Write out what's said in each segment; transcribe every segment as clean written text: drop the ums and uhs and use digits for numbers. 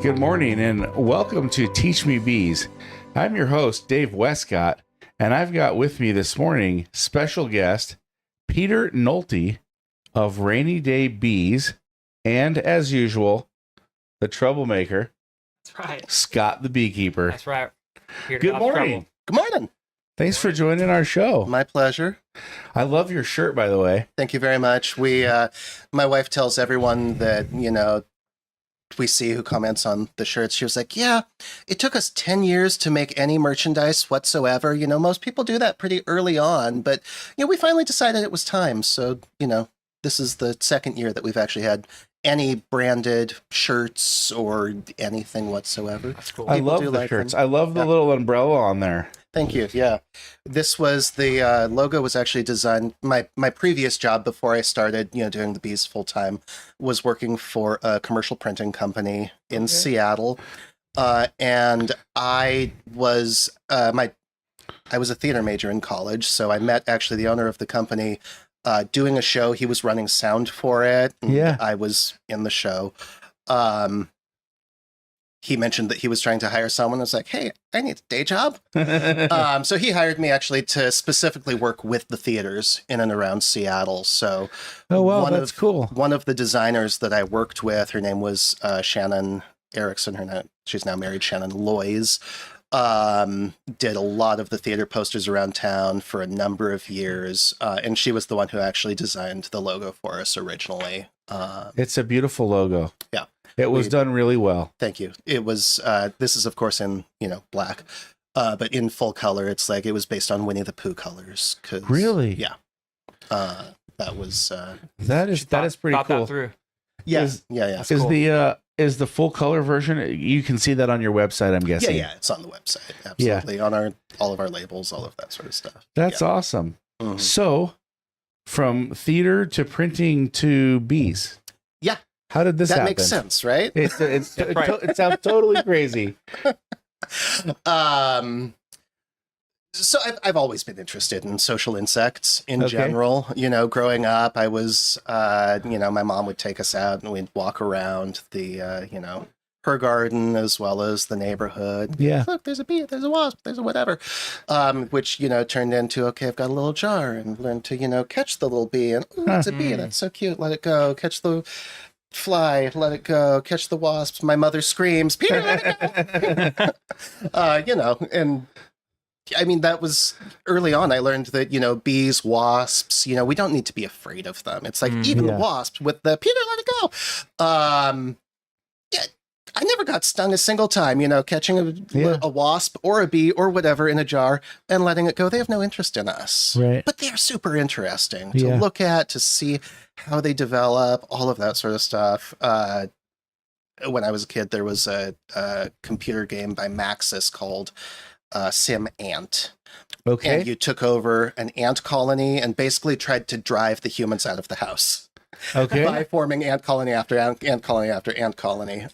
Good morning and welcome to Teach Me Bees. I'm your host, Dave Wescott, and I've got with me this morning special guest, Peter Notle of Rainy Day Bees, and as usual, the troublemaker. That's right. Scott the beekeeper. That's right. Here to Good cause morning. trouble. Good morning. Thanks for joining our show. My pleasure. I love your shirt, by the way. Thank you very much. My wife tells everyone that, we see who comments on the shirts. She was like, yeah, it took us 10 years to make any merchandise whatsoever. Most people do that pretty early on, but, we finally decided it was time. So, this is the second year that we've actually had any branded shirts or anything whatsoever. That's cool. I People love do the like shirts. them. I love the little umbrella on there. Thank you. Yeah. This was the logo was actually designed. My previous job before I started, doing the bees full time was working for a commercial printing company in Seattle. And I was I was a theater major in college. So I met actually the owner of the company doing a show. He was running sound for it. Yeah. I was in the show. He mentioned that he was trying to hire someone. I was like, hey, I need a day job. So he hired me actually to specifically work with the theaters in and around Seattle. So Oh, wow, that's cool. One of the designers that I worked with, her name was Shannon Erickson. She's now married, Shannon Loys. Did a lot of the theater posters around town for a number of years. And she was the one who actually designed the logo for us originally. It's a beautiful logo. Yeah. It was done really well. Thank you. It was, this is of course in, black, but in full color, it's like, it was based on Winnie the Pooh colors. Really? Yeah. That was, That is pretty Thought cool. that through. yeah. That's Is cool. Is the full color version? You can see that on your website, I'm guessing. Yeah. It's on the website. Absolutely. On all of our labels, all of that sort of stuff. That's awesome. Mhm. So, from theater to printing to bees. Yeah. How did this That happen? makes sense, right? Right. It sounds totally crazy. So I've always been interested in social insects in Okay. general. Growing up, I was, my mom would take us out and we'd walk around the, her garden as well as the neighborhood. Yeah. Look, there's a bee, there's a wasp, there's a whatever, which, turned into, okay, I've got a little jar and learn to, catch the little bee and, ooh, it's a bee. That's so cute. Let it go. Catch the fly, let it go. Catch the wasps. My mother screams, Peter, let it go. And I mean, that was early on. I learned that, bees, wasps, we don't need to be afraid of them. It's like even the wasps with the Peter, let it go. Yeah, I never got stung a single time, catching a wasp or a bee or whatever in a jar and letting it go. They have no interest in us. Right. But they are super interesting to look at, to see how they develop, all of that sort of stuff. When I was a kid, there was a computer game by Maxis called Sim Ant. Okay. And you took over an ant colony and basically tried to drive the humans out of the house Okay. by forming ant colony after ant colony after ant colony.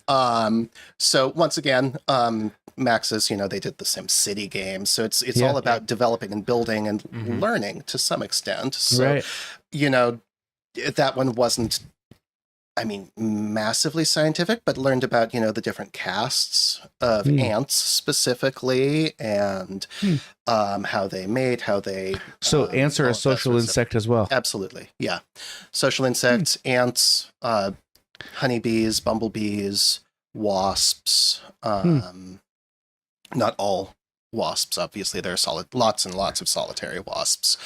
So once again, Maxis, they did the Sim City games. So it's all about developing and building and learning to some extent. So, that one wasn't, massively scientific, but learned about, the different castes of ants specifically and how they mate, how they... So ants are a social insect as well. Absolutely, yeah. Social insects, ants, honeybees, bumblebees, wasps. Not all wasps, obviously. There are lots and lots of solitary wasps,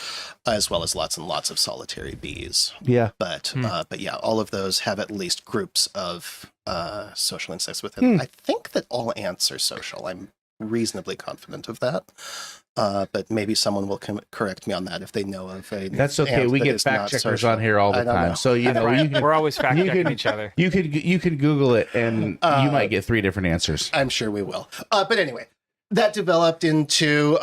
as well as lots and lots of solitary bees. Yeah. But yeah, all of those have at least groups of social insects within. I think that all ants are social. I'm reasonably confident of that. But maybe someone will correct me on that if they know of a. That's okay. We get fact checkers on here all the time, so Right. We're always fact checking each other. You could Google it, and you might get 3 different answers. I'm sure we will. But anyway, that developed into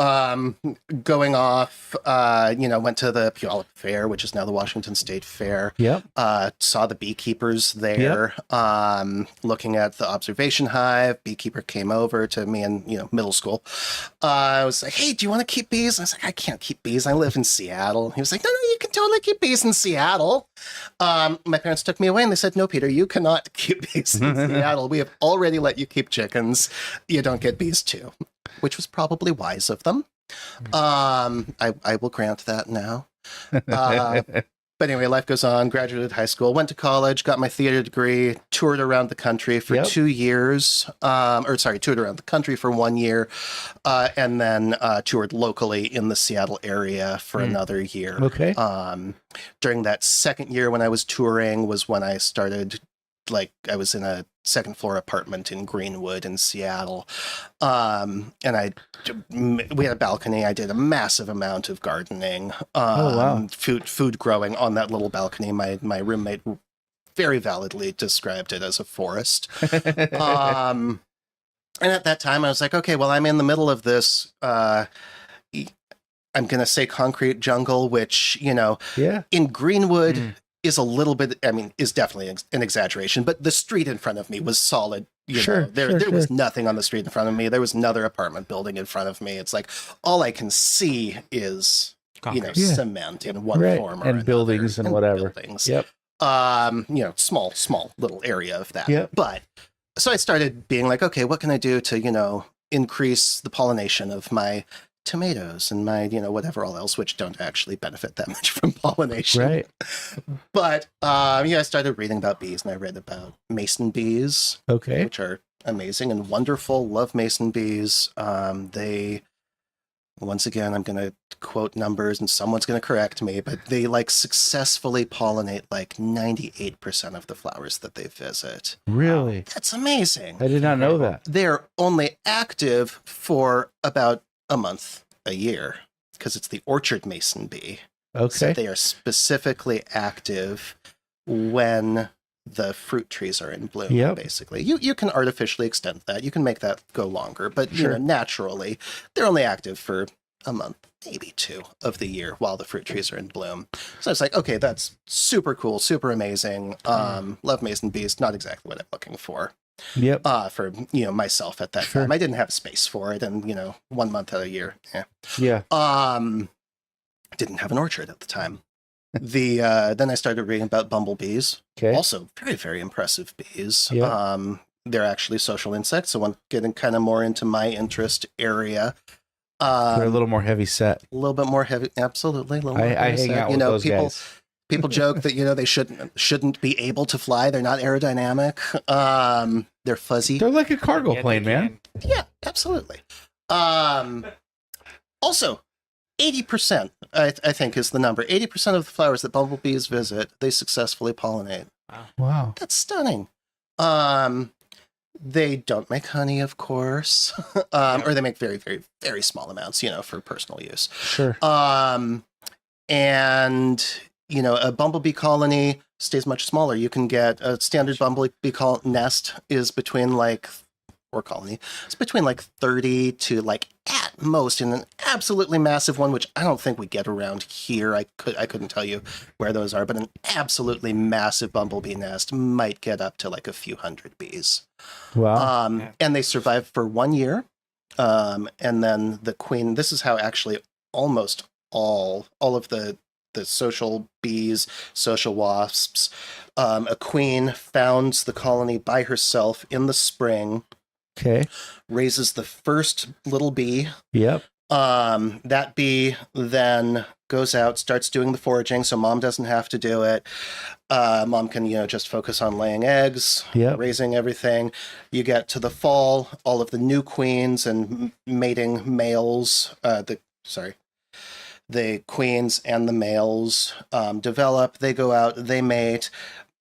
going off, went to the Puyallup Fair, which is now the Washington State Fair. Yep. Saw the beekeepers there, looking at the observation hive. Beekeeper came over to me in, middle school. I was like, hey, do you want to keep bees? And I was like, I can't keep bees. I live in Seattle. He was like, no, you can totally keep bees in Seattle. My parents took me away and they said, no, Peter, you cannot keep bees in Seattle. We have already let you keep chickens. You don't get bees too. Which was probably wise of them. I will grant that now. But anyway, life goes on. Graduated high school, went to college, got my theater degree, toured around the country for 2 years. Toured around the country for 1 year, and then toured locally in the Seattle area for another year. Okay. During that second year when I was touring was when I started, I was in a second floor apartment in Greenwood in Seattle. And we had a balcony. I did a massive amount of gardening, food growing on that little balcony. My roommate very validly described it as a forest. And at that time I was like, okay, well, I'm in the middle of this, I'm going to say concrete jungle, which, in Greenwood, is a little bit, is definitely an exaggeration, but the street in front of me was solid. There was nothing on the street in front of me. There was another apartment building in front of me. It's like, all I can see is, cement in one form or and buildings and whatever. Buildings. Yep. Small little area of that. Yep. But so I started being like, okay, what can I do to, increase the pollination of my tomatoes and my, whatever all else, which don't actually benefit that much from pollination. Right. But, I started reading about bees, and I read about mason bees, which are amazing and wonderful. Love mason bees. They, once again, I'm going to quote numbers and someone's going to correct me, but they successfully pollinate 98% of the flowers that they visit. Really? That's amazing. I did not know that. They're only active for about a month a year because it's the orchard mason bee. Okay. So they are specifically active when the fruit trees are in bloom, basically. You can artificially extend that. You can make that go longer, but naturally they're only active for a month, maybe 2 of the year while the fruit trees are in bloom. So it's like, okay, that's super cool, super amazing. Love mason bees, not exactly what I'm looking for. Yep. For myself at that time, I didn't have space for it, and 1 month out of the year, didn't have an orchard at the time. Then I started reading about bumblebees. Okay. Also, very very impressive bees. Yep. They're actually social insects, so I'm getting kind of more into my interest area. They're a little more heavy set. A little bit more heavy, absolutely. A little more I hang out with those guys. People joke that they shouldn't be able to fly. They're not aerodynamic. They're fuzzy. They're like a cargo plane, man. Yeah, absolutely. Also, 80%, I think, is the number. 80% of the flowers that bumblebees visit, they successfully pollinate. Wow, that's stunning. They don't make honey, of course, or they make very, very, very small amounts, for personal use. Sure. And a bumblebee colony stays much smaller. You can get a standard bumblebee nest is between it's between 30 to at most, in an absolutely massive one, which I don't think we get around here. I couldn't tell you where those are, but an absolutely massive bumblebee nest might get up to a few hundred bees. Wow. And they survive for 1 year. And then the queen, this is how actually almost all of the social bees, social wasps, a queen founds the colony by herself in the spring. Okay. Raises the first little bee. Yep. That bee then goes out, starts doing the foraging, so mom doesn't have to do it. Mom can, just focus on laying eggs, raising everything. You get to the fall, all of the new queens and mating males, the queens and the males develop. They go out, they mate.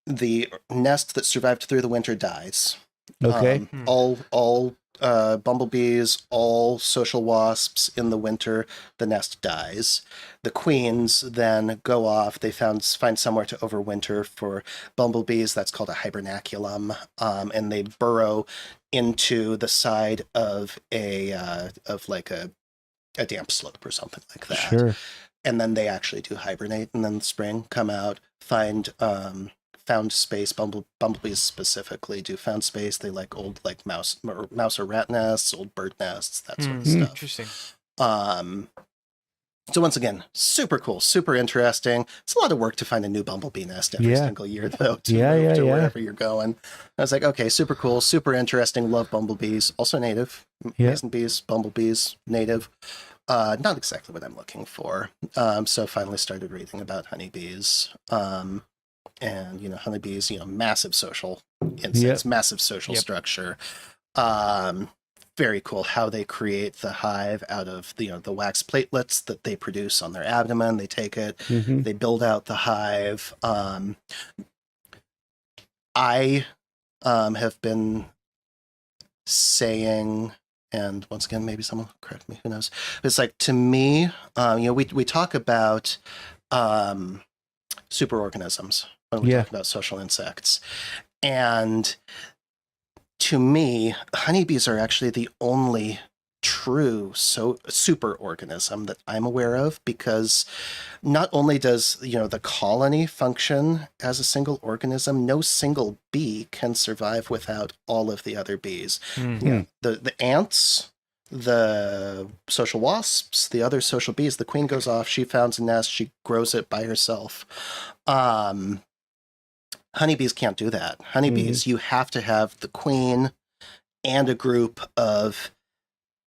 The nest that survived through the winter dies. Okay. All bumblebees, all social wasps, in the winter, the nest dies. The queens then go off. They find somewhere to overwinter. For bumblebees, that's called a hibernaculum, and they burrow into the side of a damp slope or something like that. Sure. And then they actually do hibernate, and then in the spring come out, find found space. Bumblebees specifically do found space. They like old mouse or rat nests, old bird nests, that sort of stuff. Interesting. So once again, super cool, super interesting. It's a lot of work to find a new bumblebee nest every single year, though, to move to wherever you're going. I was like, okay, super cool, super interesting. Love bumblebees. Also native. Mason bees, bumblebees, native. Not exactly what I'm looking for. So finally started reading about honeybees. And, honeybees, massive social insects, massive social structure. Very cool how they create the hive out of the wax platelets that they produce on their abdomen. They take it, they build out the hive. I have been saying, and once again, maybe someone will correct me, who knows? It's like, to me, we talk about superorganisms when we talk about social insects. And to me, honeybees are actually the only true superorganism that I'm aware of, because not only does the colony function as a single organism, no single bee can survive without all of the other bees. The ants, the social wasps, the other social bees, the queen goes off, she founds a nest, she grows it by herself. Honeybees can't do that. Honeybees, you have to have the queen and a group of,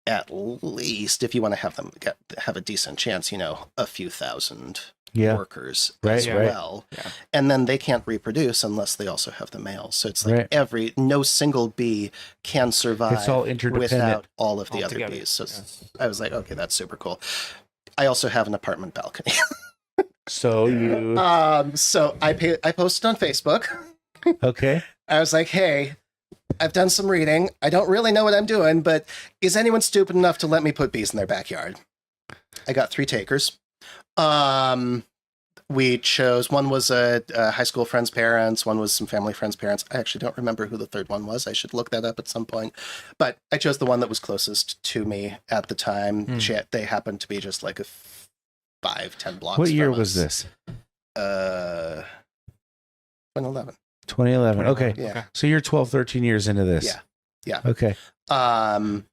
at least, if you want to have them have a decent chance, a few thousand workers as well. Yeah. And then they can't reproduce unless they also have the males. So it's like no single bee can survive it's all interdependent without all of the other bees. So I was like, okay, that's super cool. I also have an apartment balcony. So you so I posted on Facebook. Okay. I was like, hey, I've done some reading. I don't really know what I'm doing, but is anyone stupid enough to let me put bees in their backyard? I got 3 takers. We chose, one was a high school friend's parents, one was some family friends' parents. I actually don't remember who the third one was. I should look that up at some point. But I chose the one that was closest to me at the time. They happened to be just like a 5-10 blocks. What year from was us. this? 2011. 2011. Okay. Yeah. So you're 12, 13 years into this. Yeah. Okay. That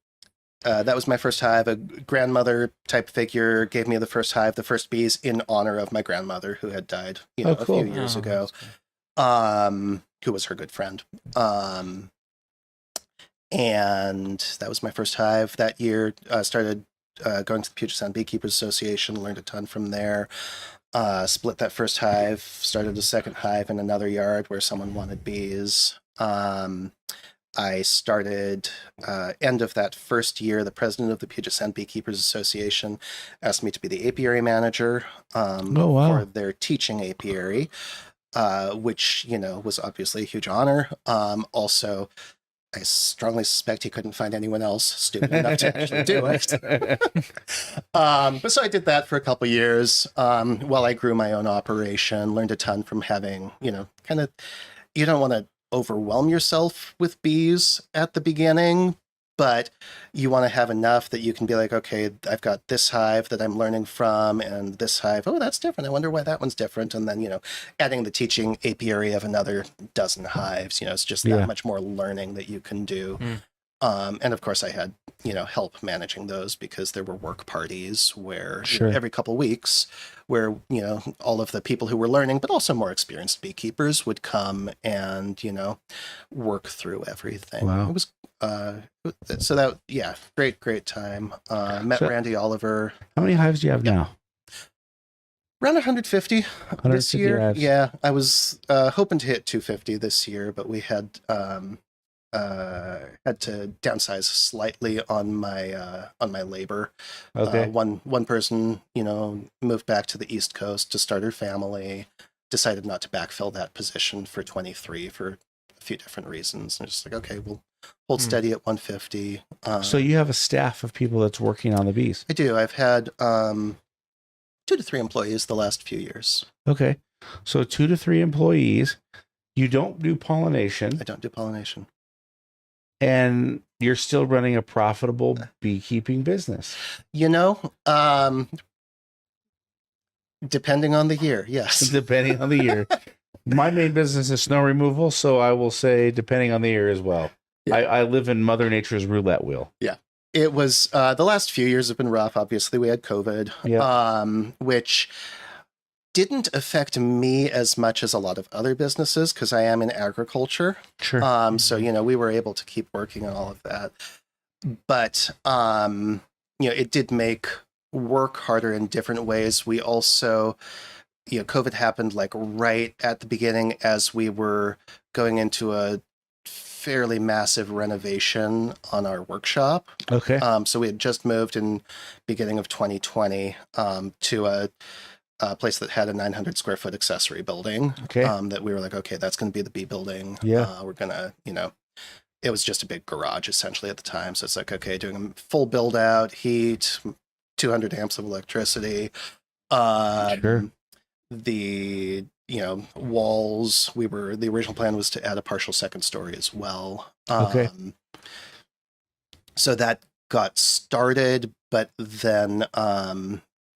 was my first hive. A grandmother type figure gave me the first hive, the first bees, in honor of my grandmother who had died, a few years ago. Cool. Who was her good friend. And that was my first hive that year. Started going to the Puget Sound Beekeepers Association, learned a ton from there. Split that first hive, started a second hive in another yard where someone wanted bees. I started, end of that first year, the president of the Puget Sound Beekeepers Association asked me to be the apiary manager for their teaching apiary, which, was obviously a huge honor. Also, I strongly suspect he couldn't find anyone else stupid enough to actually do it. But so I did that for a couple of years while I grew my own operation, learned a ton from having, you don't want to overwhelm yourself with bees at the beginning, but you want to have enough that you can be like, okay, I've got this hive that I'm learning from, and this hive, oh, that's different. I wonder why that one's different. And then, adding the teaching apiary of another dozen hives, it's just that much more learning that you can do. And of course I had, help managing those because there were work parties where every couple of weeks where, all of the people who were learning, but also more experienced beekeepers would come and, work through everything. Wow. It was, so that, great time. Met Randy Oliver. How many hives do you have now? Around 150 this year. Hives. Yeah, I was hoping to hit 250 this year, but we had to downsize slightly on my labor. Okay. One person, moved back to the East Coast to start her family. Decided not to backfill that position for 23 for a few different reasons. And just like, okay, hold steady at 150. So you have a staff of people that's working on the bees. I do. I've had 2 to 3 employees the last few years. Okay. So 2 to 3 employees. You don't do pollination. I don't do pollination. And you're still running a profitable beekeeping business. Depending on the year, yes. Depending on the year. My main business is snow removal, so I will say depending on the year as well. Yeah. I live in Mother Nature's roulette wheel. Yeah. It was, the last few years have been rough. Obviously, we had COVID, which didn't affect me as much as a lot of other businesses because I am in agriculture. Sure. So, we were able to keep working on all of that. But, it did make work harder in different ways. We also, COVID happened like right at the beginning as we were going into a fairly massive renovation on our workshop. Okay. So we had just moved in beginning of 2020 to a place that had a 900 square foot accessory building. Okay. That we were like, okay, that's going to be the bee building. Yeah. We're going to, it was just a big garage essentially at the time. So it's like, okay, doing a full build out, heat, 200 amps of electricity. Sure. The walls, the original plan was to add a partial second story as well. Okay. So that got started, but then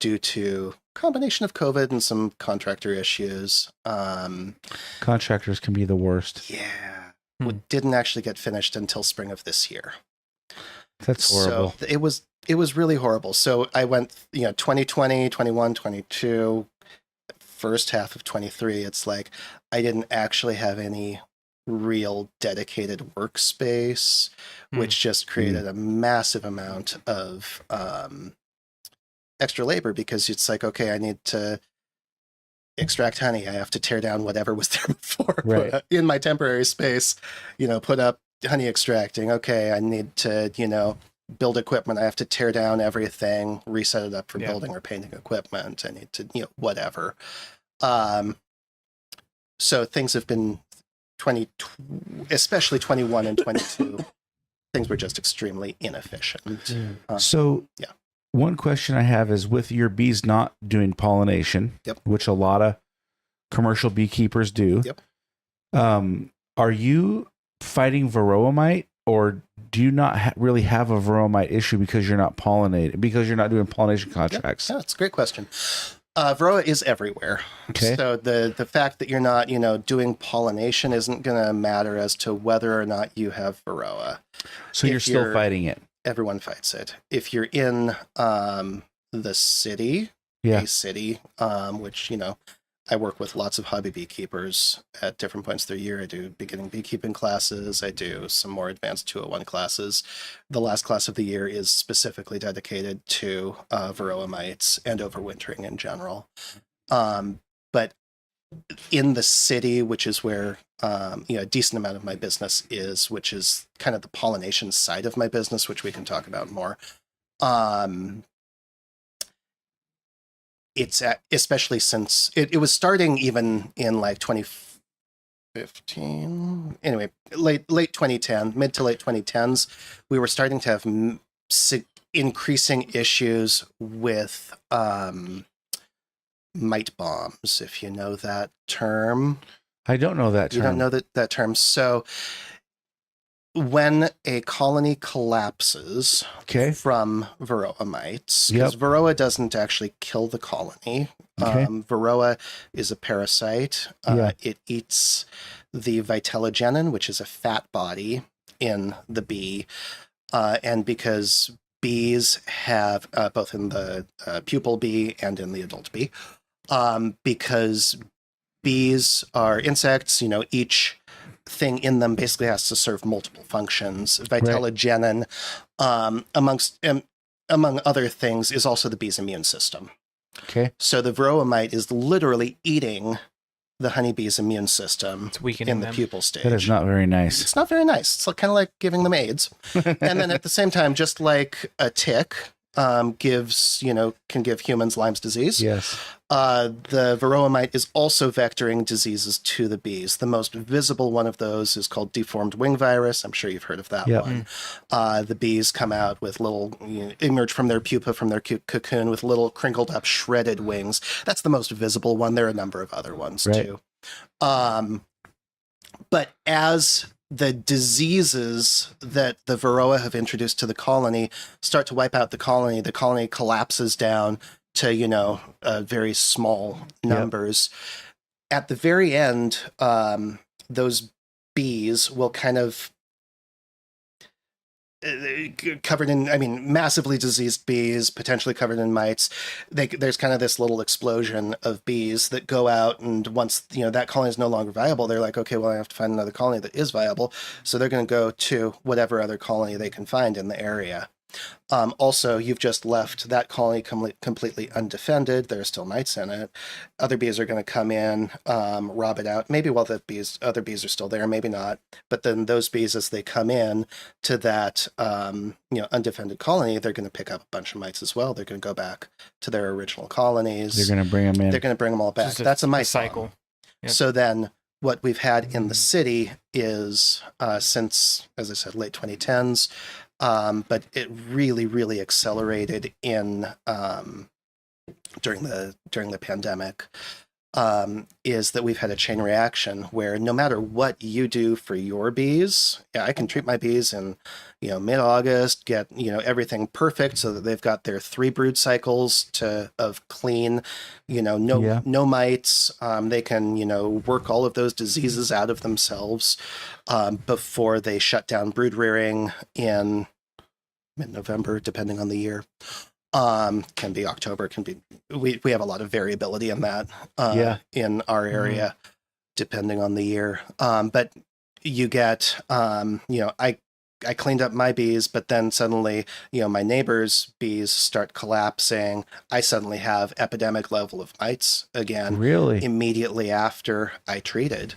due to combination of COVID and some contractor issues, contractors can be the worst. Yeah. We didn't actually get finished until spring of this year. That's horrible. So it was really horrible. So I went, 2020, 21, 22, first half of 23. It's like I didn't actually have any real dedicated workspace, which just created a massive amount of extra labor because it's like, okay, I need to extract honey. I have to tear down whatever was there before in my temporary space, put up honey extracting. Okay, I need to, build equipment. I have to tear down everything, reset it up for building or painting equipment. I need to, whatever. So things have been especially 21 and 22, things were just extremely inefficient. One question I have is with your bees not doing pollination, which a lot of commercial beekeepers do. Are you fighting varroa mite, or do you not really have a varroa mite issue because you're not pollinating, because you're not doing pollination contracts? Yeah, that's a great question. Varroa is everywhere. Okay. So the fact that you're not, doing pollination isn't going to matter as to whether or not you have varroa. So you're still fighting it. Everyone fights it. If you're in the city, a city, which, I work with lots of hobby beekeepers at different points of the year. I do beginning beekeeping classes. I do some more advanced 201 classes. The last class of the year is specifically dedicated to varroa mites and overwintering in general. But in the city, which is where a decent amount of my business is, which is kind of the pollination side of my business, which we can talk about more. It's especially since it was starting even in like 2015. Anyway, late 2010, mid to late 2010s, we were starting to have increasing issues with mite bombs, if you know that term. I don't know that term. You don't know that term. So when a colony collapses from varroa mites, because varroa doesn't actually kill the colony. Varroa is a parasite. It eats the vitellogenin, which is a fat body in the bee. And because bees have, both in the pupal bee and in the adult bee, because bees are insects, each thing in them basically has to serve multiple functions. Vitellogenin, among other things, is also the bee's immune system. So the varroa mite is literally eating the honeybee's immune system in the pupal stage. That is not very nice. It's not very nice. It's kind of like giving them AIDS. And then at the same time, just like a tick can give humans Lyme's disease. Yes. The varroa mite is also vectoring diseases to the bees. The most visible one of those is called deformed wing virus. I'm sure you've heard of that one. The bees come out with emerge from their pupa, from their cocoon with little crinkled up, shredded wings. That's the most visible one. There are a number of other ones too. But as the diseases that the varroa have introduced to the colony start to wipe out the colony collapses down to, very small numbers. Yep. At the very end, those bees will kind of covered in, massively diseased bees, potentially covered in mites. There's kind of this little explosion of bees that go out, and once, that colony is no longer viable, they're like, okay, well, I have to find another colony that is viable. So they're going to go to whatever other colony they can find in the area. Also, you've just left that colony completely undefended. There are still mites in it. Other bees are going to come in, rob it out. Maybe while the other bees are still there, maybe not. But then those bees, as they come in to that, undefended colony, they're going to pick up a bunch of mites as well. They're going to go back to their original colonies. They're going to bring them in. They're going to bring them all back. That's a mite cycle. Yep. So then what we've had in the city is, since, as I said, late 2010s, but it really, really accelerated in during the pandemic, is that we've had a chain reaction where no matter what you do for your bees, I can treat my bees in mid-August, get everything perfect so that they've got their 3 brood cycles of clean, no mites. They can work all of those diseases out of themselves before they shut down brood rearing in mid-November, depending on the year. Can be October, we have a lot of variability in that in our area, depending on the year. But you get, I cleaned up my bees, but then suddenly, my neighbor's bees start collapsing. I suddenly have epidemic level of mites again. Really? Immediately after I treated.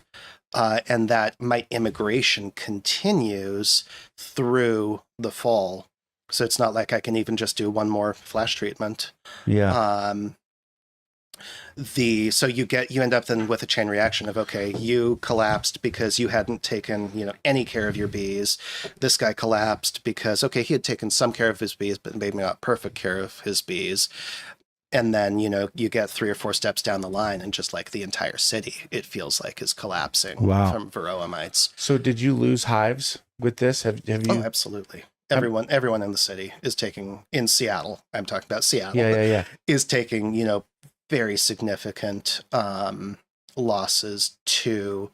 And that mite immigration continues through the fall. So it's not like I can even just do one more flash treatment. Yeah. So you end up then with a chain reaction of, okay, you collapsed because you hadn't taken, any care of your bees. This guy collapsed because, okay, he had taken some care of his bees, but maybe not perfect care of his bees. And then, you get 3 or 4 steps down the line, and just like the entire city, it feels like, is collapsing from varroa mites. So did you lose hives with this? Have you? Oh, absolutely. Everyone in the city is taking, in Seattle, I'm talking about Seattle, is taking, very significant losses to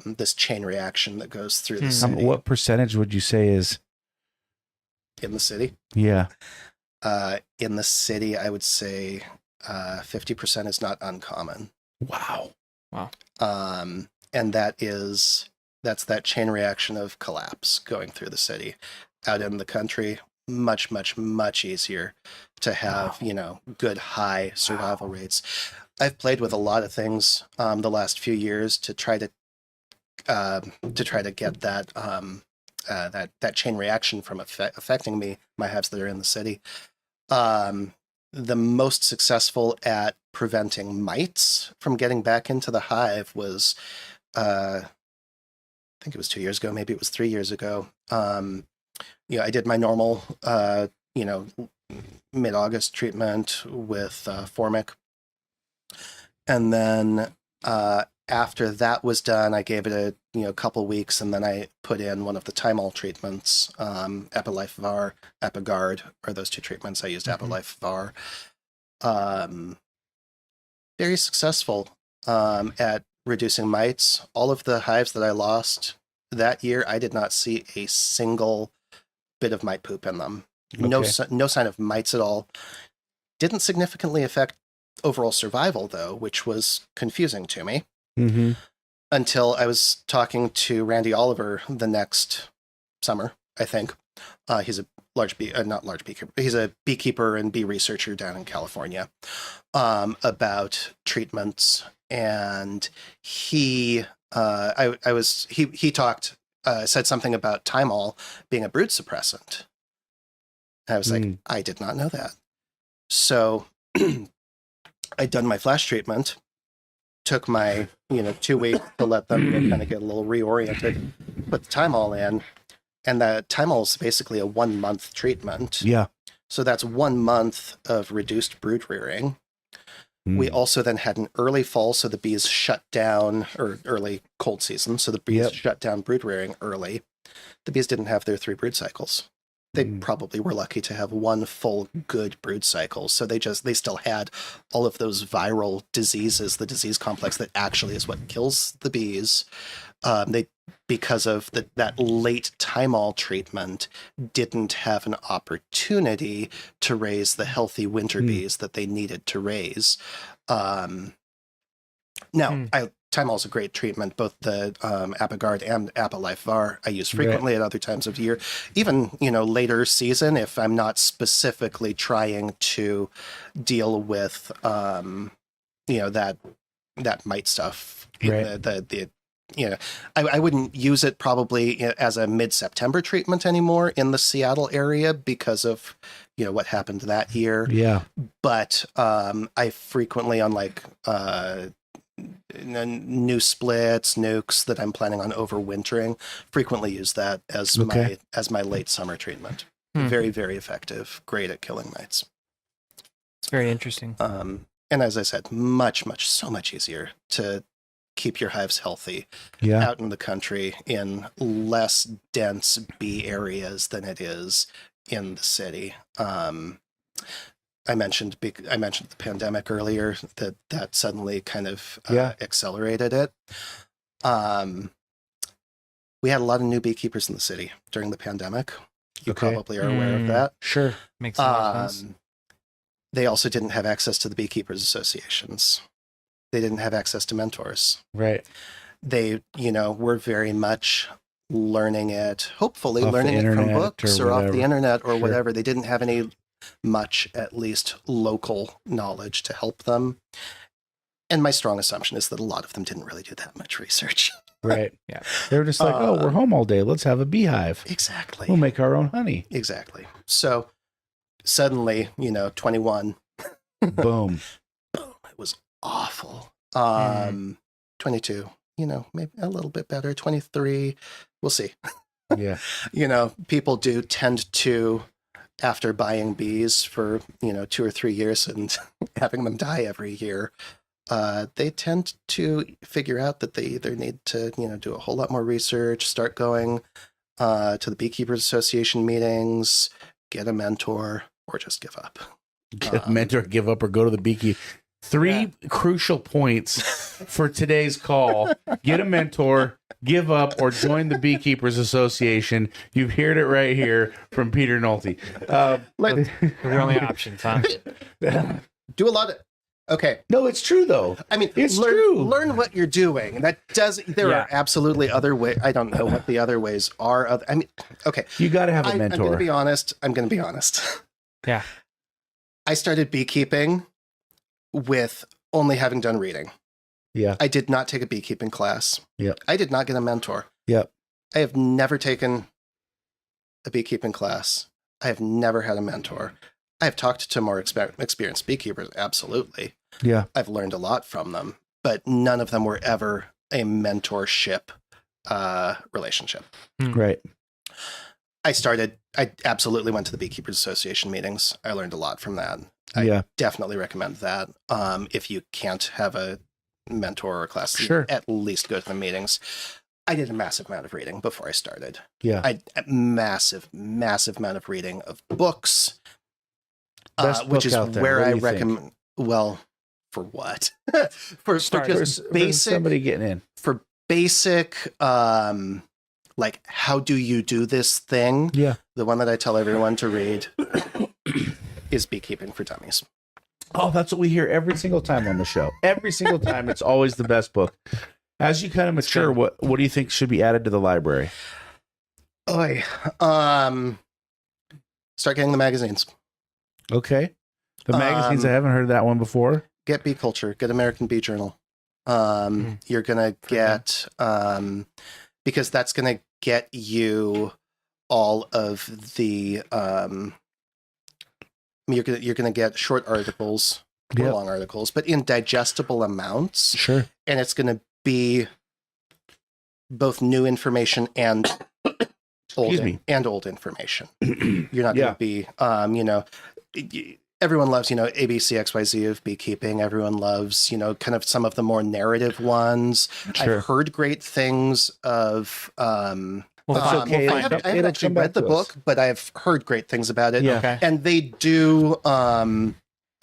this chain reaction that goes through the city. What percentage would you say is in the city? Yeah. In the city, I would say 50% is not uncommon. Wow. And that's that chain reaction of collapse going through the city. Out in the country, much, much, much easier to have, good high survival rates. I've played with a lot of things the last few years to try to get that that chain reaction from affecting my hives that are in the city. The most successful at preventing mites from getting back into the hive was, I think it was 2 years ago, maybe it was 3 years ago. I did my normal, mid-August treatment with Formic. And then after that was done, I gave it a couple weeks, and then I put in one of the Thymol treatments, Epilife VAR, Epigard, are those 2 treatments. I used Epilife VAR. Very successful at reducing mites. All of the hives that I lost that year, I did not see a single bit of mite poop in them. Okay. No sign of mites at all. Didn't significantly affect overall survival, though, which was confusing to me. Mm-hmm. Until I was talking to Randy Oliver the next summer, I think. He's a not large beekeeper. He's a beekeeper and bee researcher down in California, about treatments. And he talked, said something about Thymol being a brood suppressant. I was like, I did not know that. So I'd done my flash treatment, took my 2 weeks to let them kind of get a little reoriented, put the Thymol in, and the Thymol is basically a 1 month treatment. Yeah. So that's 1 month of reduced brood rearing. We also then had an early fall, so the bees shut down, or early cold season, so the bees shut down brood rearing early. The bees didn't have their 3 brood cycles. They probably were lucky to have 1 full good brood cycle. So they still had all of those viral diseases, the disease complex that actually is what kills the bees. Because of that late Thymol treatment, didn't have an opportunity to raise the healthy winter bees that they needed to raise. Thymol is a great treatment, both the Apigard and Apilife Var I use frequently at other times of year. Even, later season, if I'm not specifically trying to deal with, that mite stuff. I wouldn't use it probably as a mid-September treatment anymore in the Seattle area because of, what happened that year. Yeah. But I frequently, on new splits, nukes that I'm planning on overwintering, frequently use that as my late summer treatment. Very, very effective. Great at killing mites. It's very interesting. And as I said, so much easier to keep your hives healthy out in the country in less dense bee areas than it is in the city. I mentioned the pandemic earlier, that suddenly kind of accelerated it. We had a lot of new beekeepers in the city during the pandemic. You probably are aware of that. Sure. Makes a lot of sense. They also didn't have access to the beekeepers associations. They didn't have access to mentors. Right. They, were very much learning it, hopefully learning it from books or off the internet or whatever. They didn't have any much, at least local knowledge to help them. And my strong assumption is that a lot of them didn't really do that much research. Right. Yeah. They were just like, we're home all day. Let's have a beehive. Exactly. We'll make our own honey. Exactly. So suddenly, 21. Boom. It was awful. 22, maybe a little bit better. 23. We'll see. Yeah. People do tend to, after buying bees for, 2 or 3 years and having them die every year, they tend to figure out that they either need to, do a whole lot more research, start going to the Beekeepers Association meetings, get a mentor, or just give up. Get a mentor, give up, or go to the beekeeper. 3 crucial points for today's call. Get a mentor, give up, or join the Beekeepers Association. You've heard it right here from Peter Notle. They're the only options, huh? Do a lot of... Okay. No, it's true, though. I mean, it's true. Learn what you're doing. There are absolutely other ways. I don't know what the other ways are. Okay. You got to have a mentor. I'm going to be honest. Yeah. I started beekeeping with only having done reading. Yeah. I did not take a beekeeping class. Yeah. I did not get a mentor. Yep. I have never taken a beekeeping class. I have never had a mentor. I have talked to more experienced beekeepers, absolutely. Yeah. I've learned a lot from them, but none of them were ever a mentorship relationship. Right. I absolutely went to the Beekeepers Association meetings. I learned a lot from that. I definitely recommend that. If you can't have a mentor or a class, at least go to the meetings. I did a massive amount of reading before I started. Yeah. A massive amount of reading of books, which is where I recommend. Well, for what? for just basic, somebody getting in. For basic, like, how do you do this thing? Yeah. The one that I tell everyone to read is Beekeeping for Dummies. Oh, that's what we hear every single time on the show. Every single time, it's always the best book. As you kind of mature, what do you think should be added to the library? Start getting the magazines. Okay. The magazines, I haven't heard that one before. Get Bee Culture. Get American Bee Journal. You're going to get... because that's going to get you all of the you're gonna get short articles or Yep. long articles, but in digestible amounts, Sure. and it's gonna be both new information and Excuse me. old information. You're not Yeah. gonna be everyone loves, ABC, XYZ of beekeeping. Everyone loves, kind of some of the more narrative ones. Sure. I've heard great things of. We'll That's find, okay. we'll I find haven't, it. I haven't It'll actually come back read the to us. book, but I've heard great things about it. Yeah. Okay. And they do, as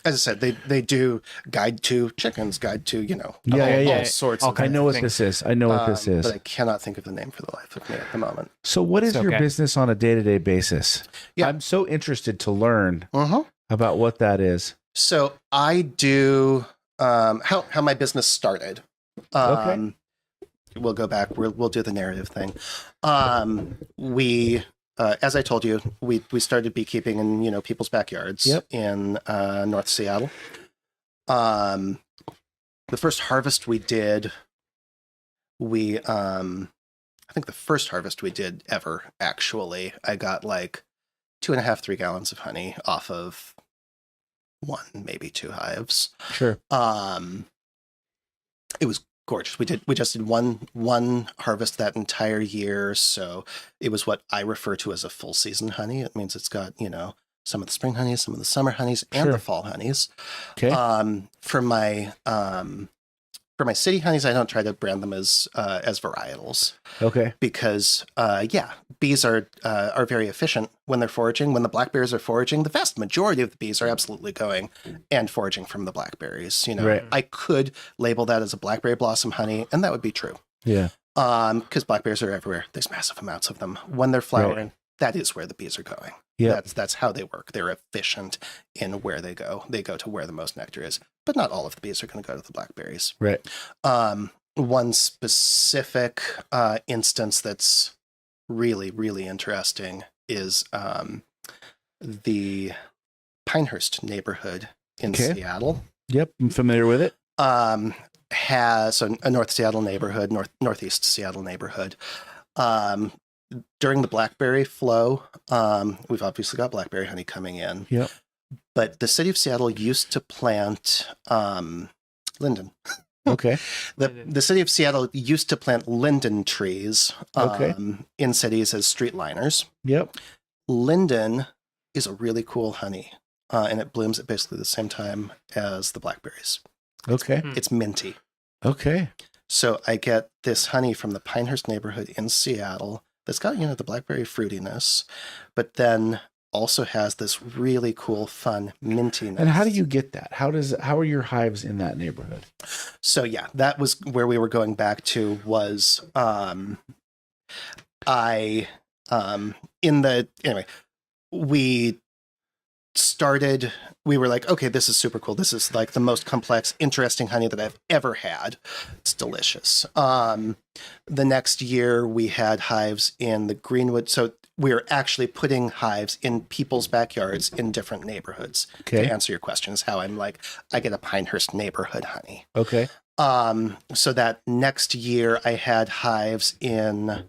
I said, they do guide to chickens, guide to, all sorts All of I kinds know what things. this is. I know what this is. But I cannot think of the name for the life of me at the moment. So, what is It's your okay. business on a day-to-day basis? Yeah. I'm so interested to learn Uh-huh. about what that is. So I do how my business started. Okay. We'll go back. We'll do the narrative thing. We, as I told you, we started beekeeping in people's backyards. Yep. In North Seattle. The first harvest we did, I think the first harvest we did ever, actually, I got like 2.5-3 gallons of honey off of 1, maybe 2 hives. Sure. It was gorgeous. We just did one harvest that entire year, so it was what I refer to as a full season honey. It means it's got some of the spring honeys, some of the summer honeys, and Sure. the fall honeys. Okay. For my city honeys, I don't try to brand them as varietals Okay. because bees are very efficient when they're foraging. When the blackberries are foraging, the vast majority of the bees are absolutely going and foraging from the blackberries. Right. I could label that as a blackberry blossom honey, and that would be true. Yeah. Because blackberries are everywhere. There's massive amounts of them. When they're flowering, that is where the bees are going. Yeah. That's how they work. They're efficient in where they go. They go to where the most nectar is. But not all of the bees are going to go to the blackberries. Right. One specific instance that's really, really interesting is the Pinehurst neighborhood in Okay. Seattle. Yep. I'm familiar with it. Has a North Seattle neighborhood, Northeast Seattle neighborhood. During the blackberry flow, we've obviously got blackberry honey coming in. Yep. But the city of Seattle used to plant linden. Okay. The city of Seattle used to plant linden trees Okay. in cities as street liners. Yep. Linden is a really cool honey, and it blooms at basically the same time as the blackberries. Okay. It's minty. Okay. So I get this honey from the Pinehurst neighborhood in Seattle that's got, the blackberry fruitiness, but then also has this really cool, fun mintiness. And how do you get that? How are your hives in that neighborhood? So yeah, that was where we were going back to was we were like, okay, this is super cool. This is like the most complex, interesting honey that I've ever had. It's delicious. The next year we had hives in the Greenwood. So we were actually putting hives in people's backyards in different neighborhoods. Okay. To answer your questions, how I'm like, I get a Pinehurst neighborhood honey. Okay. So that next year I had hives in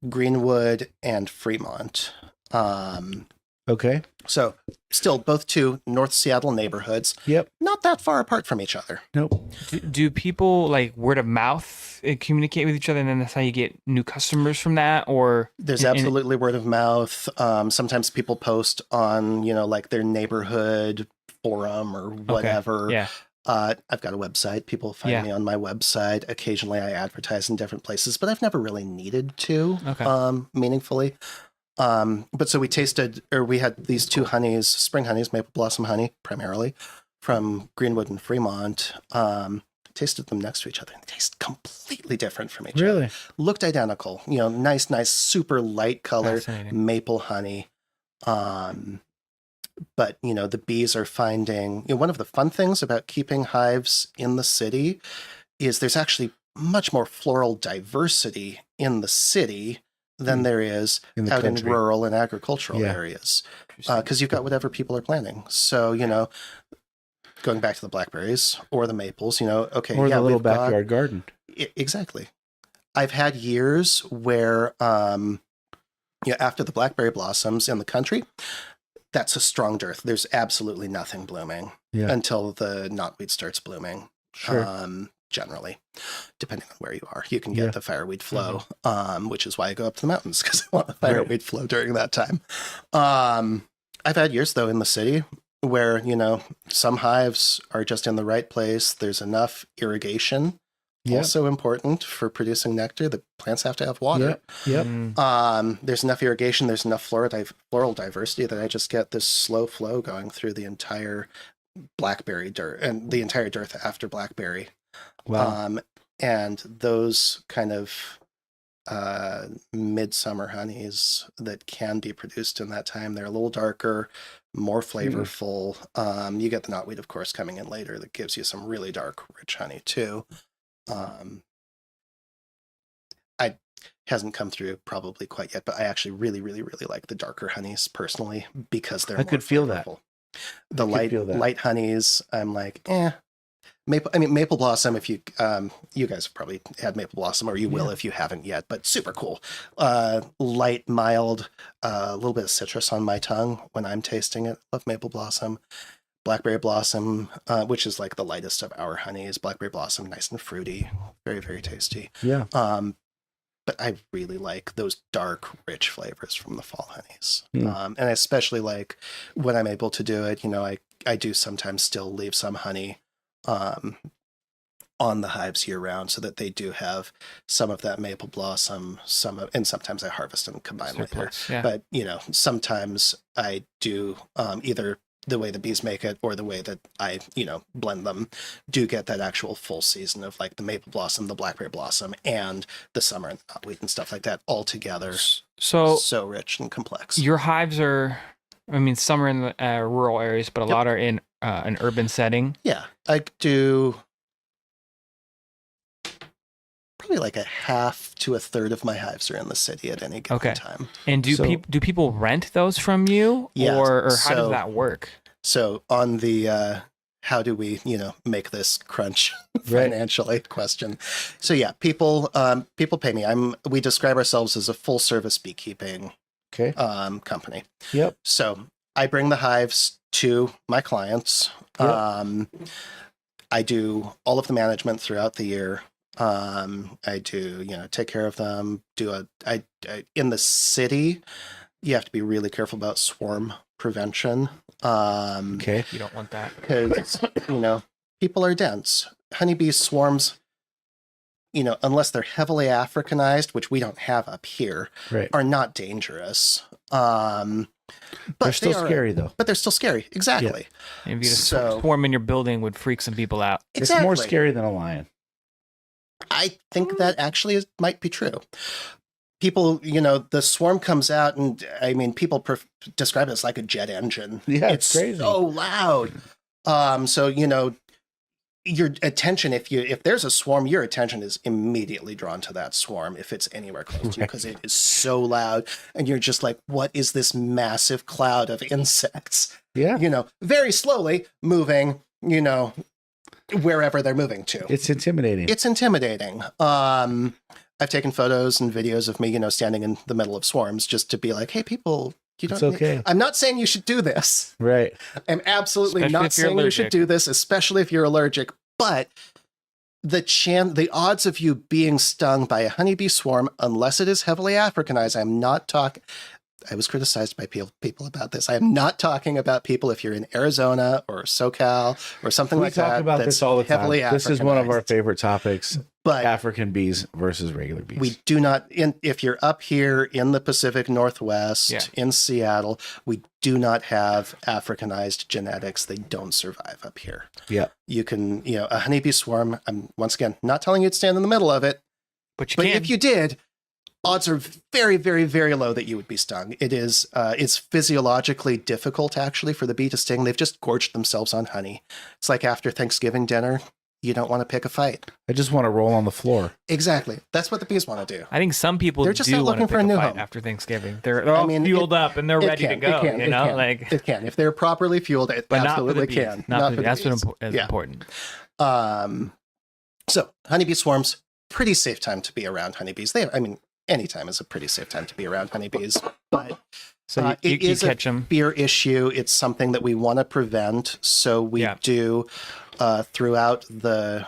Greenwood and Fremont. Okay. So still both two North Seattle neighborhoods, Yep. not that far apart from each other. Nope. Do people like word of mouth communicate with each other, and then that's how you get new customers from that? Or There's absolutely word of mouth. Sometimes people post on, like their neighborhood forum or whatever. Yeah. I've got a website. People find me on my website. Occasionally I advertise in different places, but I've never really needed to meaningfully. But so we had these two honeys, spring honeys, maple blossom honey primarily, from Greenwood and Fremont. Tasted them next to each other and they taste completely different from each other. Really? Looked identical, nice, super light color, Fascinating. maple honey. But, the bees are finding, one of the fun things about keeping hives in the city is there's actually much more floral diversity in the city than there is In the out country. in rural and agricultural Yeah. areas. Because you've got whatever people are planting. So, going back to the blackberries or the maples, okay. Or the little we've got- backyard garden. Exactly. I've had years where, after the blackberry blossoms in the country, that's a strong dearth. There's absolutely nothing blooming until the knotweed starts blooming. Sure. Generally, depending on where you are, you can get the fireweed flow, which is why I go up to the mountains, because I want the fireweed flow during that time. I've had years though in the city where, you know, some hives are just in the right place. There's enough irrigation, also important for producing nectar. The plants have to have water. There's enough irrigation. There's enough floral diversity that I just get this slow flow going through the entire blackberry dearth and the entire dearth after blackberry. Wow. And those kind of midsummer honeys that can be produced in that time, they're a little darker, more flavorful. You get the knotweed, of course, coming in later that gives you some really dark, rich honey too. I hasn't come through probably quite yet, but I actually really, really, really like the darker honeys personally because they're I could feel that. The light honeys, I'm like, maple blossom. If you you guys have probably had maple blossom, or you will if you haven't yet. But super cool, light, mild, a little bit of citrus on my tongue when I'm tasting it. Love maple blossom, blackberry blossom, which is like the lightest of our honeys. Blackberry blossom, nice and fruity, very very tasty. Yeah. But I really like those dark, rich flavors from the fall honeys, and I especially like when I'm able to do it. You know, I do sometimes still leave some honey on the hives year round so that they do have some of that maple blossom, and sometimes I harvest and combine with it. Yeah. But, you know, sometimes I do either the way the bees make it or the way that I, you know, blend them, do get that actual full season of like the maple blossom, the blackberry blossom, and the summer and the knotweed and stuff like that all together. So rich and complex. Your hives are, I mean, some are in the rural areas, but a lot are in an urban setting. Yeah, I do probably like a half to a third of my hives are in the city at any given time. And do people rent those from you? Yeah, or how does that work? So on the how do we, you know, make this crunch financially question. So yeah, people pay me. We describe ourselves as a full service beekeeping company. Yep. So I bring the hives to my clients. Yep. I do all of the management throughout the year. I do, you know, take care of them. I in the city, you have to be really careful about swarm prevention. You don't want that because you know people are dense. Honeybee swarms, you know, unless they're heavily Africanized, which we don't have up here, are not dangerous. But they're still scary though. But they're still scary. Exactly. Yeah. Maybe a swarm in your building would freak some people out. Exactly. It's more scary than a lion. I think that actually might be true. People, you know, the swarm comes out, and I mean, people describe it as like a jet engine. Yeah, it's crazy. So loud. So you know, your attention, if there's a swarm, your attention is immediately drawn to that swarm if it's anywhere close to you, because it is so loud, and you're just like, what is this massive cloud of insects? Yeah, you know, very slowly moving, you know, wherever they're moving to. It's intimidating. It's intimidating. I've taken photos and videos of me, you know, standing in the middle of swarms just to be like, hey, people, you don't. It's okay. I'm not saying you should do this. Right. I'm absolutely Especially not saying you should do this, especially if you're allergic. But the odds of you being stung by a honeybee swarm, unless it is heavily Africanized, I'm not talking. I was criticized by people about this. I am not talking about people if you're in Arizona or SoCal or something like that. We talk about this all the time. This is one of our favorite topics. But African bees versus regular bees. We do not, if you're up here in the Pacific Northwest, in Seattle, we do not have Africanized genetics. They don't survive up here. Yeah. You can, you know, a honeybee swarm, I'm once again not telling you to stand in the middle of it, but if you did, odds are very, very, very low that you would be stung. It's physiologically difficult actually for the bee to sting. They've just gorged themselves on honey. It's like after Thanksgiving dinner, you don't want to pick a fight. I just want to roll on the floor. Exactly. That's what the bees want to do. I think some people they're just not looking for a new home after Thanksgiving. They're all fueled up and they're ready to go. It can. If they're properly fueled, it absolutely can. That's what is important. So honeybee swarms, pretty safe time to be around honeybees. Anytime is a pretty safe time to be around honeybees. But So It you is catch a them. fear issue. It's something that we want to prevent. So we do throughout the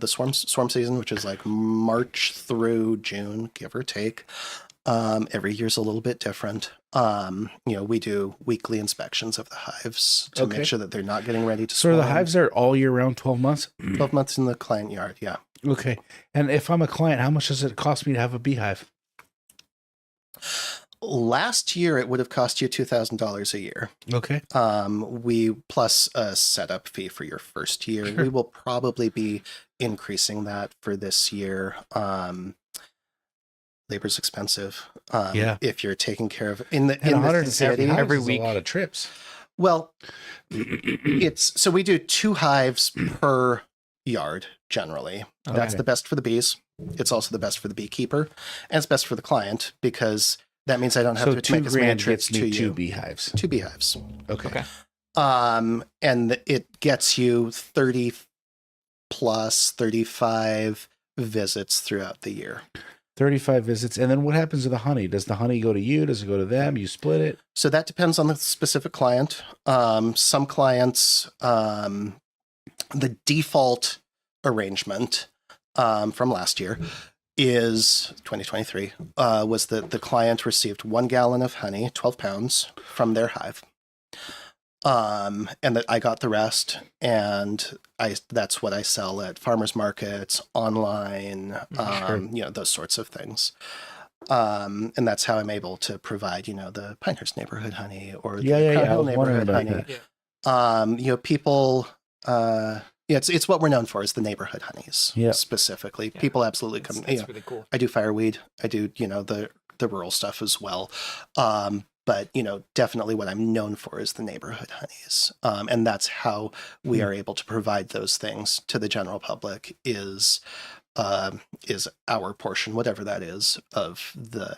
swarm season, which is like March through June, give or take. Every year's a little bit different. We do weekly inspections of the hives to make sure that they're not getting ready to So swarm. the hives are all year round, 12 months? 12 months in the client yard, yeah. Okay. And if I'm a client, how much does it cost me to have a beehive? Last year, it would have cost you $2,000 a year. Okay. We plus a setup fee for your first year. Sure. We will probably be increasing that for this year. Labor's expensive. If you're taking care of in the vicinity every is week. a lot of trips. Well, so we do 2 hives per yard generally. Okay. That's the best for the bees. It's also the best for the beekeeper, and it's best for the client because that means I don't have to make as many trips to you. 2 beehives. 2 beehives. Okay. And it gets you 30 plus 35 visits throughout the year. 35 visits. And then what happens to the honey? Does the honey go to you? Does it go to them? You split it? So that depends on the specific client. Some clients, the default arrangement from last year is 2023 was that the client received 1 gallon of honey, 12 pounds from their hive. And that I got the rest, and that's what I sell at farmers markets, online, those sorts of things. And that's how I'm able to provide, the Pinehurst neighborhood honey or the Crown Hill neighborhood honey. People, it's what we're known for is the neighborhood honeys specifically. Yeah. People absolutely come. That's really cool. I do fireweed. I do, the rural stuff as well. But, definitely what I'm known for is the neighborhood honeys. And that's how we are able to provide those things to the general public is our portion, whatever that is, of the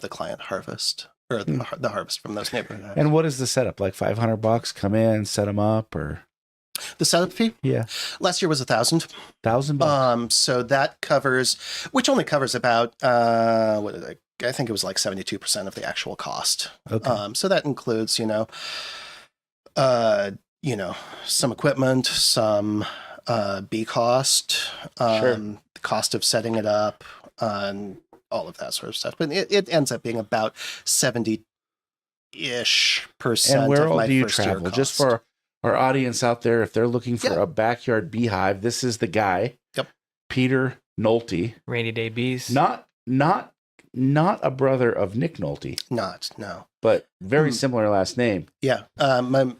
client harvest or the harvest from those neighborhood honeys. And what is the setup? Like $500? Come in, set them up, or the setup fee? Yeah. Last year was $1,000. $1,000. So that covers, which only covers about I think it was like 72% of the actual cost. Okay. So that includes, some equipment, some bee cost, the cost of setting it up, and all of that sort of stuff. But it ends up being about 70-ish% and where of all my do you first year travel? cost. Just for our audience out there, if they're looking for a backyard beehive, this is the guy. Yep. Peter Notle. Rainy day bees. Not a brother of Nick Nolte. No. But very similar last name. Yeah. My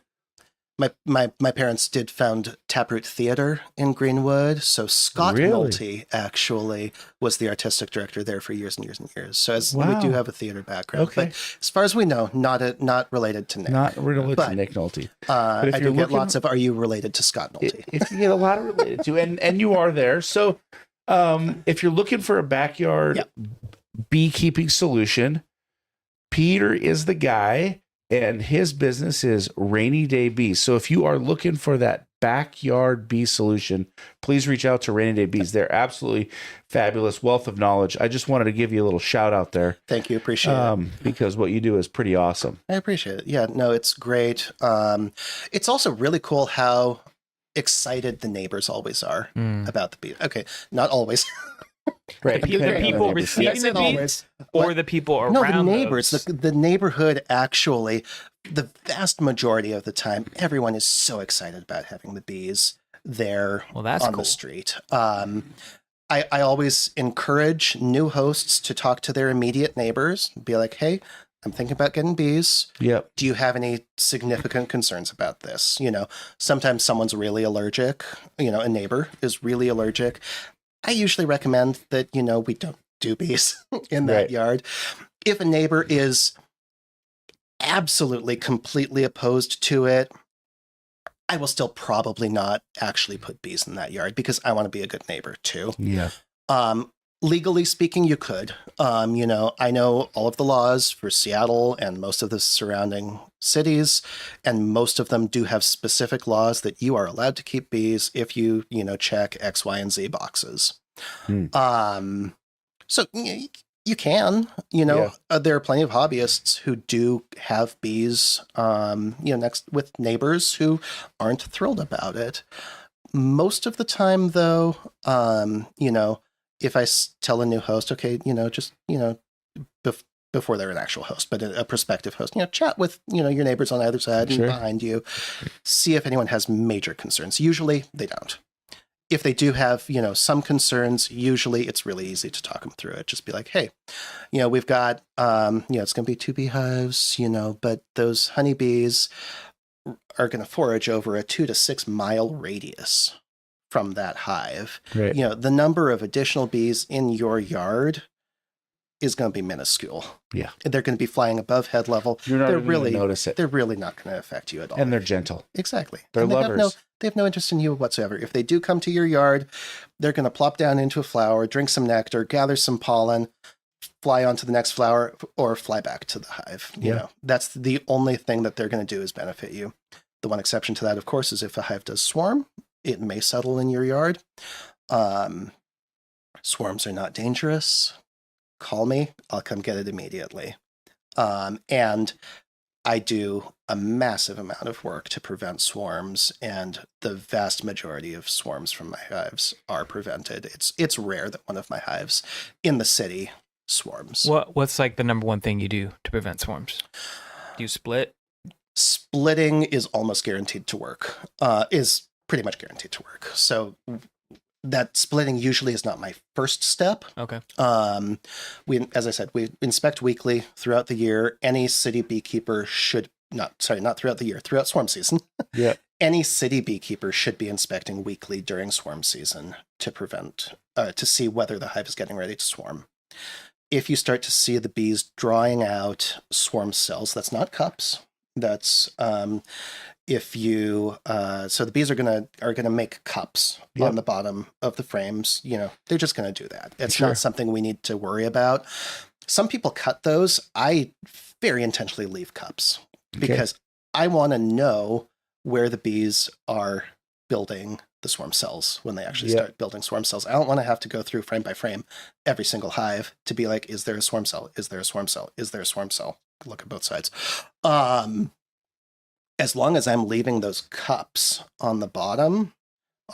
parents did found Taproot Theater in Greenwood. So Scott Nolte actually was the artistic director there for years and years and years. So we do have a theater background. Okay. But as far as we know, not related to Nick. Not related to Nick Nolte. I do get lots of, are you related to Scott Nolte? If you get a lot of related to, and you are there. So if you're looking for a backyard beekeeping solution, Peter is the guy, and his business is Rainy Day Bees. So if you are looking for that backyard bee solution, please reach out to Rainy Day Bees. They're absolutely fabulous, wealth of knowledge. I just wanted to give you a little shout out there. Thank you. Appreciate it. Because what you do is pretty awesome. I appreciate it. Yeah, no, it's great. It's also really cool how excited the neighbors always are about the bee. Okay, not always. Right. The people receiving the bees or the people around the neighbors. The neighborhood, actually, the vast majority of the time, everyone is so excited about having the bees there on the street. I always encourage new hosts to talk to their immediate neighbors and be like, hey, I'm thinking about getting bees. Yep. Do you have any significant concerns about this? Sometimes someone's really allergic. A neighbor is really allergic. I usually recommend that, we don't do bees in that yard. If a neighbor is absolutely completely opposed to it, I will still probably not actually put bees in that yard because I want to be a good neighbor too. Yeah. Legally speaking, you could. I know all of the laws for Seattle and most of the surrounding cities, and most of them do have specific laws that you are allowed to keep bees if you, check X, Y, and Z boxes. So you You can, there are plenty of hobbyists who do have bees, next with neighbors who aren't thrilled about it. Most of the time, though, if I tell a new host, okay, before they're an actual host, but a prospective host, chat with, your neighbors on either side and behind you, see if anyone has major concerns. Usually they don't. If they do have, some concerns, usually it's really easy to talk them through it. Just be like, hey, we've got, it's going to be 2 beehives, but those honeybees are going to forage over a 2 to 6 mile radius from that hive. Right. The number of additional bees in your yard is going to be minuscule. Yeah. They're going to be flying above head level. You're not even going to notice it. They're really not going to affect you at all. And they're gentle. Exactly. They're lovers. They have no interest in you whatsoever. If they do come to your yard, they're going to plop down into a flower, drink some nectar, gather some pollen, fly onto the next flower, or fly back to the hive. That's the only thing that they're going to do is benefit you. The one exception to that, of course, is if a hive does swarm, it may settle in your yard. Swarms are not dangerous. Call me. I'll come get it immediately. And I do a massive amount of work to prevent swarms, and the vast majority of swarms from my hives are prevented. It's rare that one of my hives in the city swarms. What's like the number one thing you do to prevent swarms? Do you split? Splitting is almost guaranteed to work. Is pretty much guaranteed to work. So that splitting usually is not my first step. Okay. As I said, we inspect weekly throughout the year. Any city beekeeper not throughout the year, throughout swarm season. Yeah. Any city beekeeper should be inspecting weekly during swarm season to see whether the hive is getting ready to swarm. If you start to see the bees drawing out swarm cells, that's not cups. That's if you so the bees are gonna make cups on the bottom of the frames. They're just gonna do that. It's not something we need to worry about. Some people cut those. I very intentionally leave cups because I want to know where the bees are building the swarm cells when they actually start building swarm cells. I don't want to have to go through frame by frame every single hive to be like, is there a swarm cell? Is there a swarm cell? Is there a swarm cell? Look at both sides. As long as I'm leaving those cups on the bottom,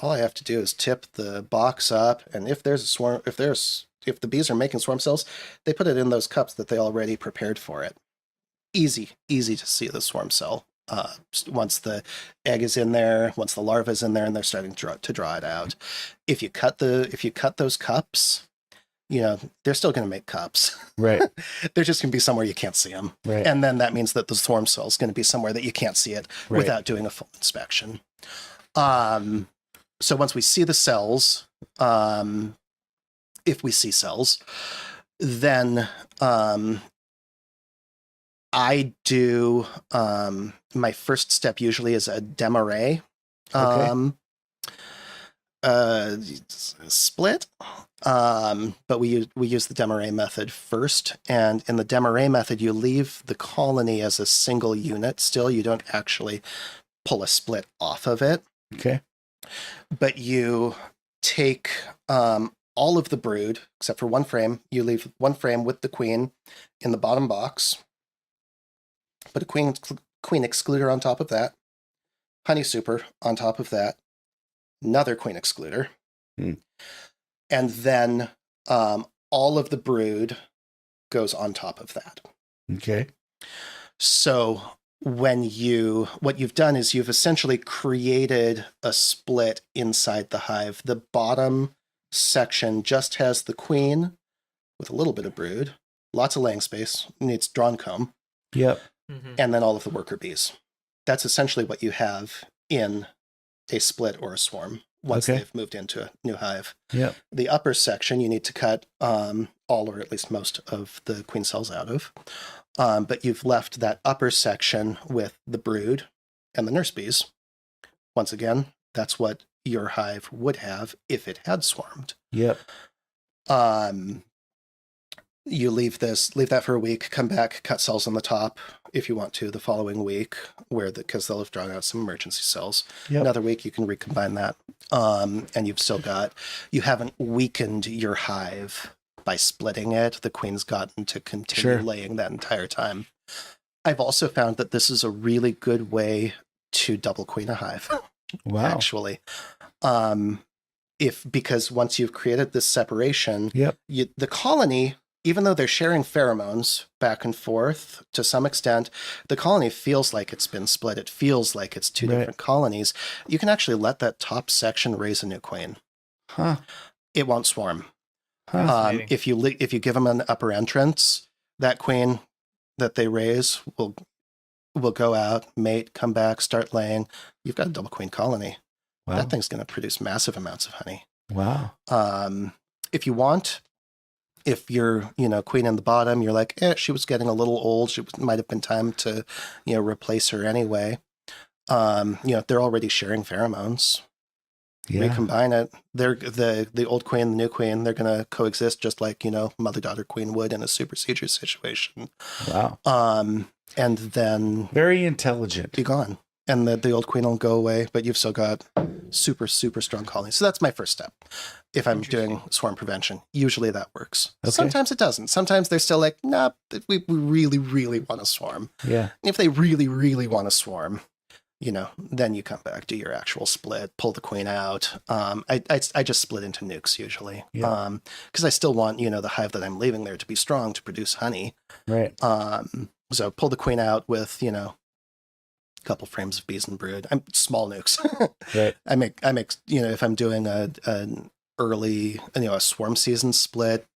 all I have to do is tip the box up, and if there's a swarm, if the bees are making swarm cells, they put it in those cups that they already prepared for it. Easy to see the swarm cell. Once the egg is in there, once the larva is in there, and they're starting to draw it out. If you cut those cups, they're still going to make cups. Right. They're just going to be somewhere you can't see them. Right. And then that means that the swarm cell is going to be somewhere that you can't see it without doing a full inspection. So once we see the cells, if we see cells, then I do my first step usually is a demarré split. But we use the demarré method first, and in the demarré method, you leave the colony as a single unit. Still, you don't actually pull a split off of it. Okay. But you take all of the brood except for one frame. You leave one frame with the queen in the bottom box. Put a queen excluder on top of that. Honey super on top of that. Another queen excluder. And then all of the brood goes on top of that. Okay. So what you've done is you've essentially created a split inside the hive. The bottom section just has the queen with a little bit of brood, lots of laying space, needs drawn comb. Yep. And then all of the worker bees. That's essentially what you have in a split or a swarm once they've moved into a new hive. Yep. The upper section you need to cut all or at least most of the queen cells out of. But you've left that upper section with the brood and the nurse bees. Once again, that's what your hive would have if it had swarmed. Yep. You leave that for a week, come back, cut cells on the top if you want to the following week, because they'll have drawn out some emergency cells. Yep. Another week you can recombine that, and you haven't weakened your hive by splitting it, the queen's gotten to continue laying that entire time. I've also found that this is a really good way to double queen a hive. Wow. Actually. Because once you've created this separation, the colony, even though they're sharing pheromones back and forth to some extent, the colony feels like it's been split. It feels like it's two different colonies. You can actually let that top section raise a new queen. Huh. It won't swarm. If you give them an upper entrance, that queen that they raise will go out, mate, come back, start laying. You've got a double queen colony. Wow. That thing's going to produce massive amounts of honey. Wow. If you want, if you're, queen in the bottom, you're like, she was getting a little old. She might have been time to, replace her anyway. They're already sharing pheromones. Yeah. Recombine it. They're the old queen, the new queen. They're going to coexist just like, mother-daughter queen would in a supersedure situation. Wow. And then very intelligent. Be gone. And the old queen will go away, but you've still got super, super strong colonies. So that's my first step. If I'm doing swarm prevention, usually that works. Okay. Sometimes it doesn't. Sometimes they're still like, nah, we really, really want to swarm. Yeah. And if they really, really want to swarm, then you come back, do your actual split, pull the queen out. I just split into nukes usually. Yeah. Because I still want, the hive that I'm leaving there to be strong to produce honey. Right. So pull the queen out with, couple frames of bees and brood. I'm small nukes. Right. I make if I'm doing an early a swarm season split,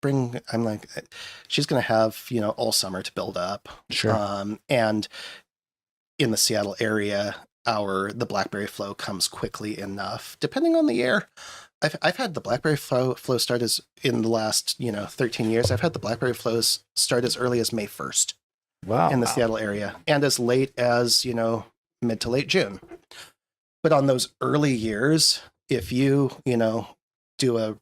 she's gonna have all summer to build up. Sure. And in the Seattle area, the blackberry flow comes quickly enough, depending on the year. I've had the blackberry flow start as in the last 13 years. I've had the blackberry flows start as early as May 1st. Wow. In the Seattle area, and as late as mid to late June. But on those early years, if you, do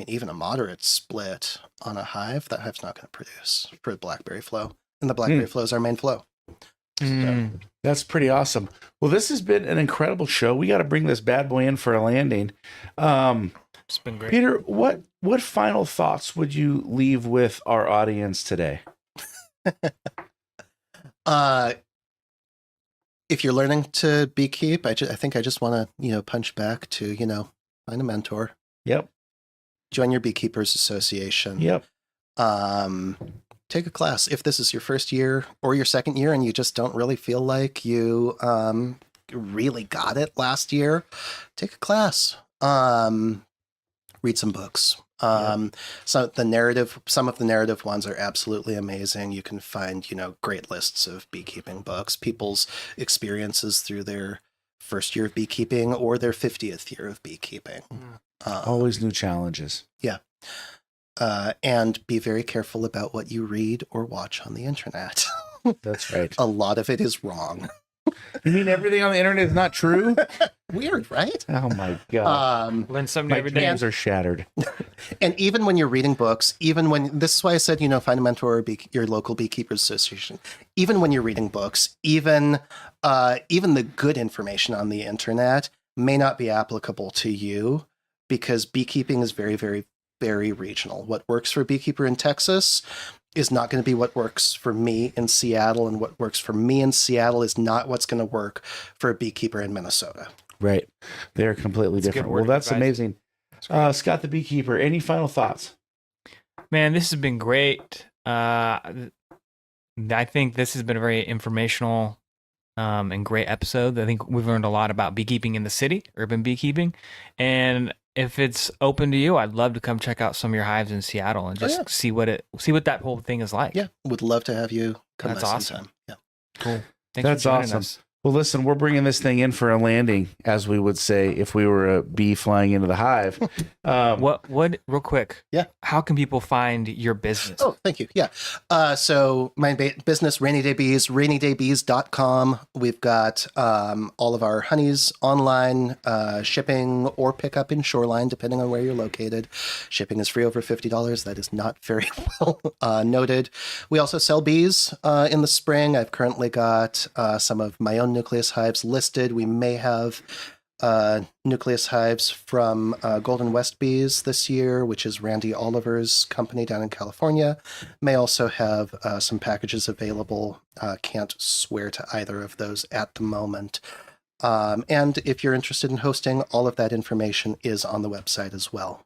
even a moderate split on a hive, that hive's not going to produce for the blackberry flow. And the blackberry flow is our main flow. So. That's pretty awesome. Well, this has been an incredible show. We got to bring this bad boy in for a landing. It's been great. Peter, what final thoughts would you leave with our audience today? If you're learning to beekeep, I think I just want to, punch back to, find a mentor. Yep. Join your beekeepers association. Yep. Take a class. If this is your first year or your second year and you just don't really feel like you really got it last year, take a class. Read some books. Some of the narrative ones are absolutely amazing. You can find, great lists of beekeeping books, people's experiences through their first year of beekeeping or their 50th year of beekeeping. Always new challenges. Yeah. And be very careful about what you read or watch on the internet. That's right. A lot of it is wrong. You mean everything on the internet is not true? Weird, right? Oh my God. Learn something my every day. dreams are shattered. And even when you're reading books, this is why I said, find a mentor or your local beekeepers association. Even when you're reading books, even the good information on the internet may not be applicable to you because beekeeping is very, very, very regional. What works for a beekeeper in Texas is not going to be what works for me in Seattle, and what works for me in Seattle is not what's going to work for a beekeeper in Minnesota. Right. They're completely different. Well, that's amazing. Scott the Beekeeper, any final thoughts? Man, this has been great. I think this has been a very informational and great episode. I think we've learned a lot about beekeeping in the city, urban beekeeping. And if it's open to you, I'd love to come check out some of your hives in Seattle and just see what that whole thing is like. Yeah, would love to have you come. That's awesome. sometime. Yeah, cool. Thanks That's awesome. Well, listen, we're bringing this thing in for a landing, as we would say if we were a bee flying into the hive. What real quick? Yeah. How can people find your business? Oh, thank you. Yeah. So my business, Rainy Day Bees, rainydaybees.com. We've got all of our honeys online, shipping or pickup in Shoreline, depending on where you're located. Shipping is free over $50. That is not very well noted. We also sell bees in the spring. I've currently got some of my own nucleus hives listed. We may have nucleus hives from Golden West Bees this year, which is Randy Oliver's company down in California. May also have some packages available. Can't swear to either of those at the moment. And if you're interested in hosting, all of that information is on the website as well.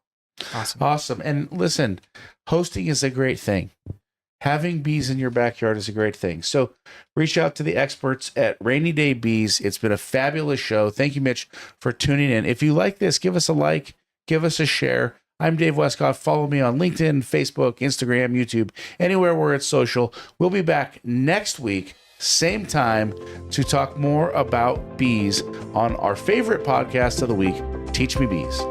Awesome. And listen, hosting is a great thing. Having bees in your backyard is a great thing. So reach out to the experts at Rainy Day Bees. It's been a fabulous show. Thank you, Mitch, for tuning in. If you like this, give us a like, give us a share. I'm Dave Wescott. Follow me on LinkedIn, Facebook, Instagram, YouTube, anywhere where it's social. We'll be back next week, same time, to talk more about bees on our favorite podcast of the week, Teach Me Bees.